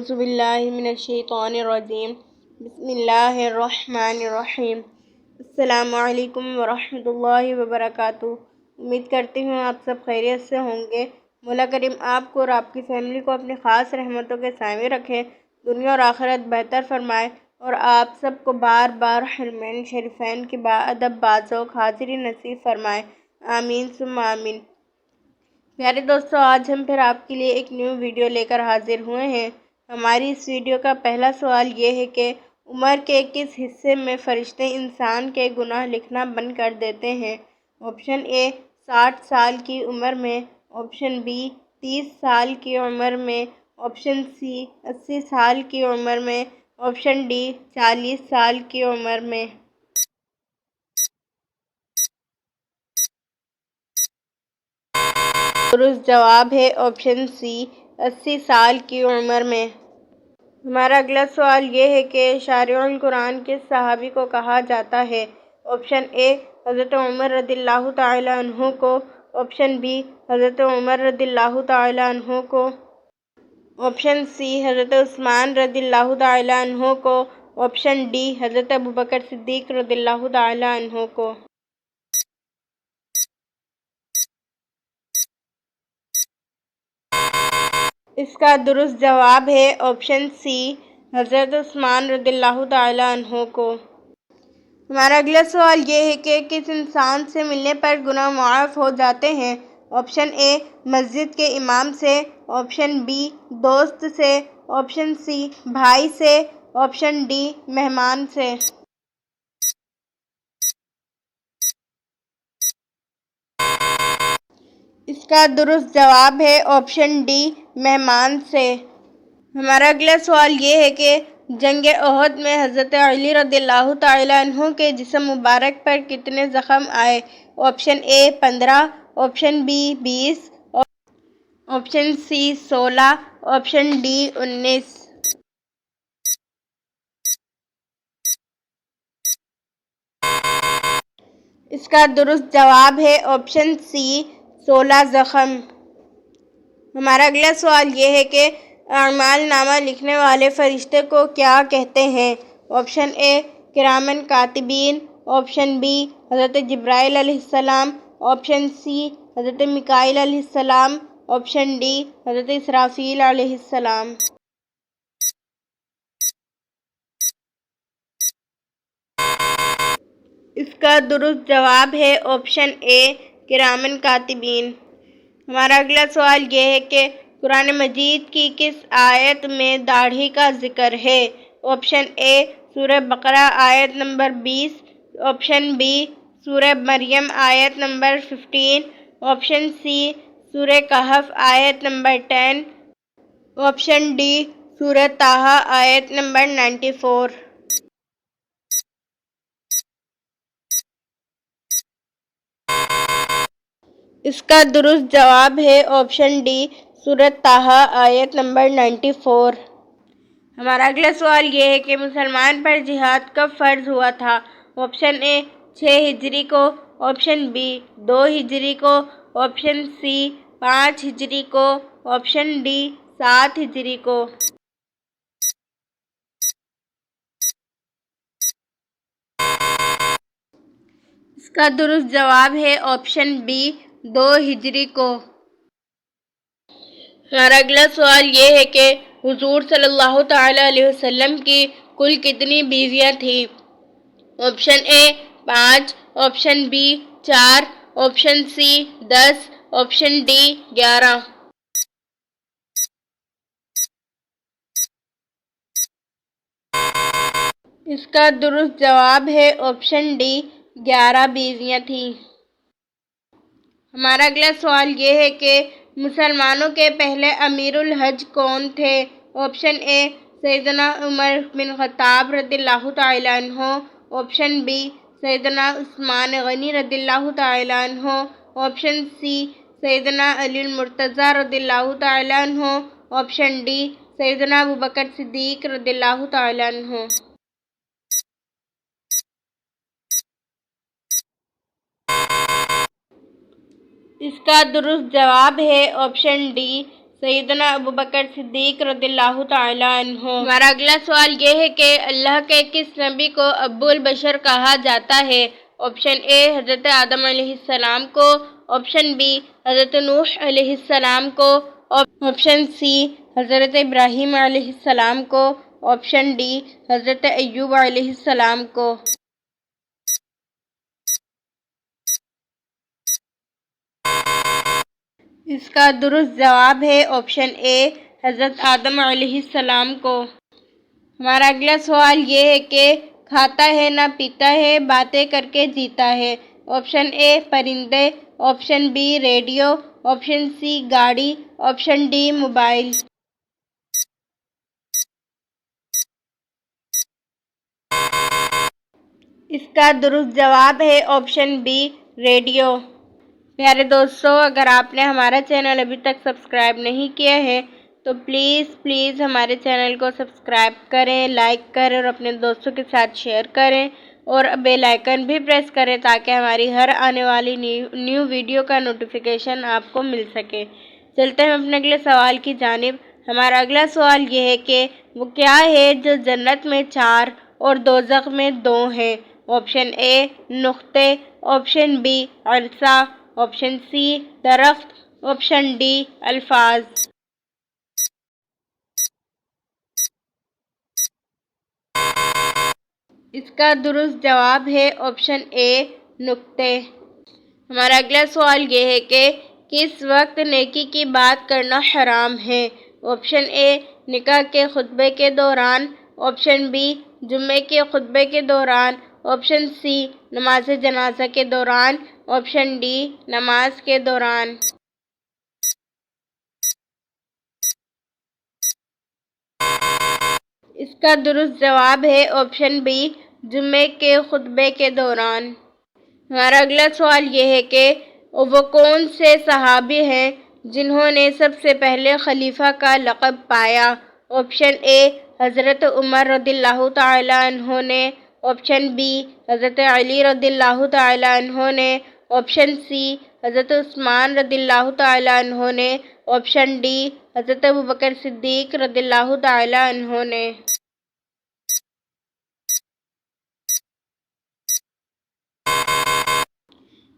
اعوذ باللہ من الشیطان الرجیم بسم اللہ الرحمن الرحیم السلام علیکم ورحمۃ اللہ وبرکاتہ۔ امید کرتی ہوں آپ سب خیریت سے ہوں گے۔ مولا کریم آپ کو اور آپ کی فیملی کو اپنی خاص رحمتوں کے سائے رکھے، دنیا اور آخرت بہتر فرمائے، اور آپ سب کو بار بار حرمین شریفین کی باادب بازوق حاضری نصیب فرمائے، آمین ثم آمین۔ پیارے دوستو، آج ہم پھر آپ کے لیے ایک نیو ویڈیو لے کر حاضر ہوئے ہیں۔ ہماری اس ویڈیو کا پہلا سوال یہ ہے کہ عمر کے کس حصے میں فرشتے انسان کے گناہ لکھنا بند کر دیتے ہیں؟ آپشن اے 60 سال کی عمر میں، آپشن بی 30 سال کی عمر میں، آپشن سی 80 سال کی عمر میں، آپشن ڈی 40 سال کی عمر میں۔ درست جواب ہے آپشن سی 80 سال کی عمر میں۔ ہمارا اگلا سوال یہ ہے کہ شارع القرآن کس صحابی کو کہا جاتا ہے؟ آپشن اے حضرت عمر رضی اللہ تعالی عنہ کو، آپشن بی حضرت عمر رضی اللہ تعالی عنہ کو، آپشن سی حضرت عثمان رضی اللہ تعالی عنہ کو، آپشن ڈی حضرت ابوبکر صدیق رضی اللہ تعالی عنہ کو۔ اس کا درست جواب ہے آپشن سی حضرت عثمان رضی اللہ تعالی عنہ کو۔ ہمارا اگلا سوال یہ ہے کہ کس انسان سے ملنے پر گناہ معاف ہو جاتے ہیں؟ آپشن اے مسجد کے امام سے، آپشن بی دوست سے، آپشن سی بھائی سے، آپشن ڈی مہمان سے۔ اس کا درست جواب ہے آپشن ڈی مہمان سے۔ ہمارا اگلا سوال یہ ہے کہ جنگ احد میں حضرت علی رضی اللہ تعالی عنہ کے جسم مبارک پر کتنے زخم آئے؟ Option A 15، option B 20، option C 16، option D 19۔ اس کا درست جواب ہے آپشن سی 16 زخم۔ ہمارا اگلا سوال یہ ہے کہ اعمال نامہ لکھنے والے فرشتے کو کیا کہتے ہیں؟ آپشن اے کرامن کاتبین، آپشن بی حضرت جبرائیل علیہ السلام، آپشن سی حضرت میکائیل علیہ السلام، آپشن ڈی حضرت اسرافیل علیہ السلام۔ اس کا درست جواب ہے آپشن اے کرامن کاتبین۔ ہمارا اگلا سوال یہ ہے کہ قرآن مجید کی کس آیت میں داڑھی کا ذکر ہے؟ آپشن اے سورہ بقرہ آیت نمبر 20، آپشن بی سورہ مریم آیت نمبر 15، آپشن سی سورہ کہف آیت نمبر 10، آپشن ڈی سورہ طٰہٰ آیت نمبر 94۔ اس کا درست جواب ہے آپشن ڈی سورۃ طٰہٰ آیت نمبر 94۔ ہمارا اگلا سوال یہ ہے کہ مسلمان پر جہاد کب فرض ہوا تھا؟ آپشن اے 6 ہجری کو، آپشن بی 2 ہجری کو، آپشن سی 5 ہجری کو، آپشن ڈی 7 ہجری کو۔ اس کا درست جواب ہے آپشن بی 2 ہجری کو۔ ہمارا اگلا سوال یہ ہے کہ حضور صلی اللہ تعالی علیہ وسلم کی کل کتنی بیویاں تھیں؟ Option A 5، option B 4، option C 10، option D 11۔ اس کا درست جواب ہے آپشن ڈی 11 بیویاں تھیں۔ ہمارا اگلا سوال یہ ہے کہ مسلمانوں کے پہلے امیر الحج کون تھے؟ آپشن اے سیدنا عمر بن خطاب رضی اللہ تعالی عنہ، آپشن بی سیدنا عثمان غنی رضی اللہ تعالی عنہ، آپشن سی سیدنا علی المرتضیٰ رضی اللہ تعالی عنہ، آپشن ڈی سیدنا ابوبکر صدیق رضی اللہ تعالی عنہ۔ اس کا درست جواب ہے آپشن ڈی سیدنا ابو بکر صدیق رضی اللہ تعالیٰ عنہ۔ ہمارا اگلا سوال یہ ہے کہ اللہ کے کس نبی کو ابو البشر کہا جاتا ہے؟ آپشن اے حضرت آدم علیہ السلام کو، آپشن بی حضرت نوح علیہ السلام کو، آپشن سی حضرت ابراہیم علیہ السلام کو، آپشن ڈی حضرت ایوب علیہ السلام کو۔ اس کا درست جواب ہے آپشن اے حضرت آدم علیہ السلام کو۔ ہمارا اگلا سوال یہ ہے کہ کھاتا ہے نہ پیتا ہے، باتیں کر کے جیتا ہے۔ آپشن اے پرندے، option B radio, option C گاڑی، آپشن ڈی موبائل۔ اس کا درست جواب ہے آپشن بی ریڈیو۔ پیارے دوستو، اگر آپ نے ہمارا چینل ابھی تک سبسکرائب نہیں کیا ہے تو پلیز ہمارے چینل کو سبسکرائب کریں، لائک کریں اور اپنے دوستوں کے ساتھ شیئر کریں اور بیل آئیکن بھی پریس کریں تاکہ ہماری ہر آنے والی نیو ویڈیو کا نوٹیفیکیشن آپ کو مل سکے۔ چلتے ہیں اپنے اگلے سوال کی جانب۔ ہمارا اگلا سوال یہ ہے کہ وہ کیا ہے جو جنت میں 4 اور دوزخ میں 2 ہے؟ آپشن اے نقطے، آپشن بی عرصہ، آپشن سی درخت، آپشن ڈی الفاظ۔ اس کا درست جواب ہے آپشن اے نقطے۔ ہمارا اگلا سوال یہ ہے کہ کس وقت نیکی کی بات کرنا حرام ہے؟ آپشن اے نکاح کے خطبے کے دوران، آپشن بی جمعے کے خطبے کے دوران، آپشن سی نماز جنازہ کے دوران، آپشن ڈی نماز کے دوران۔ اس کا درست جواب ہے آپشن بی جمعے کے خطبے کے دوران۔ ہمارا اگلا سوال یہ ہے کہ وہ کون سے صحابی ہیں جنہوں نے سب سے پہلے خلیفہ کا لقب پایا؟ آپشن اے حضرت عمر رضی اللہ تعالیٰ عنہ نے، آپشن بی حضرت علی رضی اللہ تعالیٰ عنہ نے، آپشن سی حضرت عثمان رضی اللہ تعالیٰ عنہ نے، آپشن ڈی حضرت ابو بکر صدیق رضی اللہ تعالیٰ عنہ نے۔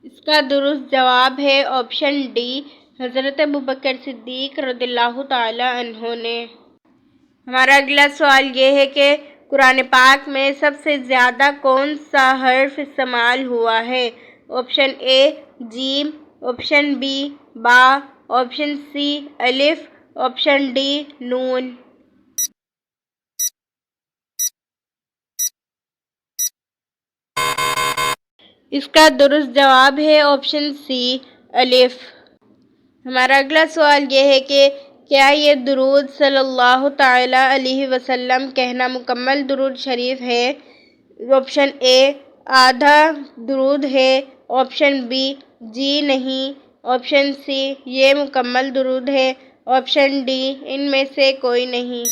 اس کا درست جواب ہے آپشن ڈی حضرت ابو بکر صدیق رضی اللہ تعالیٰ عنہ نے۔ ہمارا اگلا سوال یہ ہے کہ قرآن پاک میں سب سے زیادہ کون سا حرف استعمال ہوا ہے؟ آپشن اے جیم، آپشن بی با، آپشن سی الف، آپشن ڈی نون۔ اس کا درست جواب ہے آپشن سی الف۔ ہمارا اگلا سوال یہ ہے کہ کیا یہ درود صلی اللہ تعالیٰ علیہ وسلم کہنا مکمل درود شریف ہے؟ آپشن اے آدھا درود ہے، آپشن بی جی نہیں، آپشن سی یہ مکمل درود ہے، آپشن ڈی ان میں سے کوئی نہیں۔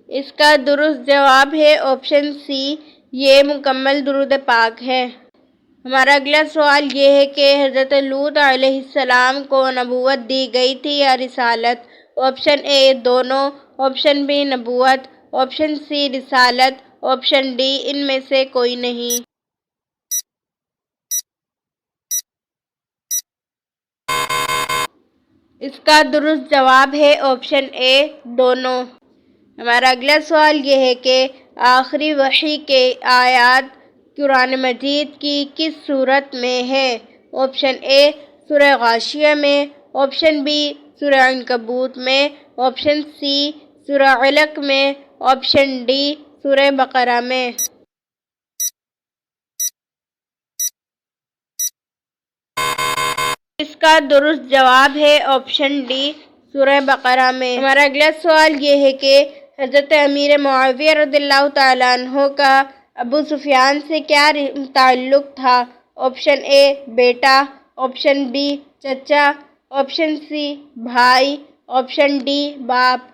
اس کا درست جواب ہے آپشن سی یہ مکمل درود پاک ہے۔ ہمارا اگلا سوال یہ ہے کہ حضرت لوط علیہ السلام کو نبوت دی گئی تھی یا رسالت؟ آپشن اے دونوں، آپشن بی نبوت، آپشن سی رسالت، آپشن ڈی ان میں سے کوئی نہیں۔ اس کا درست جواب ہے آپشن اے دونوں۔ ہمارا اگلا سوال یہ ہے کہ آخری وحی کے آیات قرآن مجید کی کس صورت میں ہے؟ آپشن اے سورہ غاشیہ میں، آپشن بی سورہ عنکبوت میں، آپشن سی سورہ علق میں، آپشن ڈی سورہ بقرہ میں۔ اس کا درست جواب ہے آپشن ڈی سورہ بقرہ میں۔ ہمارا اگلا سوال یہ ہے کہ حضرت امیر معاویہ رضی اللہ تعالیٰ عنہ کا ابو سفیان سے کیا تعلق تھا؟ آپشن اے بیٹا، آپشن بی چچا، آپشن سی بھائی، آپشن ڈی باپ۔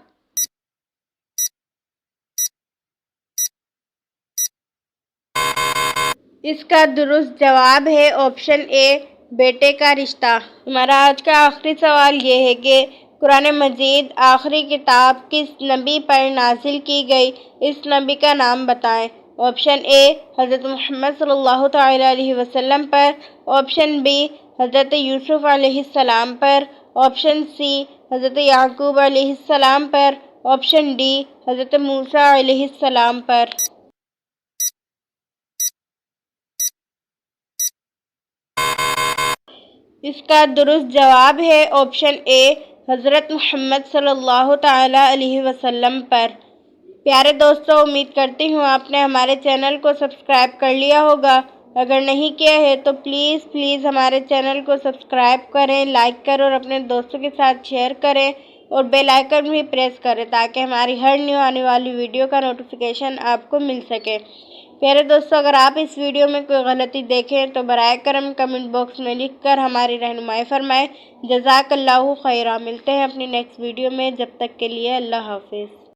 اس کا درست جواب ہے آپشن اے، بیٹے کا رشتہ۔ ہمارا آج کا آخری سوال یہ ہے کہ قرآن مجید آخری کتاب کس نبی پر نازل کی گئی؟ اس نبی کا نام بتائیں۔ آپشن اے، حضرت محمد صلی اللہ تعالیٰ علیہ وسلم پر۔ آپشن بی، حضرت یوسف علیہ السلام پر۔ آپشن سی، حضرت یعقوب علیہ السلام پر۔ آپشن ڈی، حضرت موسیٰ علیہ السلام پر۔ اس کا درست جواب ہے آپشن اے، حضرت محمد صلی اللہ تعالیٰ علیہ وسلم پر۔ پیارے دوستو، امید کرتی ہوں آپ نے ہمارے چینل کو سبسکرائب کر لیا ہوگا۔ اگر نہیں کیا ہے تو پلیز ہمارے چینل کو سبسکرائب کریں، لائک کریں اور اپنے دوستوں کے ساتھ شیئر کریں اور بیل آئیکن بھی پریس کریں تاکہ ہماری ہر نیو آنے والی ویڈیو کا نوٹیفیکیشن آپ کو مل سکے۔ پیارے دوستو، اگر آپ اس ویڈیو میں کوئی غلطی دیکھیں تو برائے کرم کمنٹ باکس میں لکھ کر ہماری رہنمائی فرمائیں۔ جزاک اللہ خیرہ۔ ملتے ہیں اپنی نیکسٹ ویڈیو میں، جب تک کے لیے اللہ حافظ۔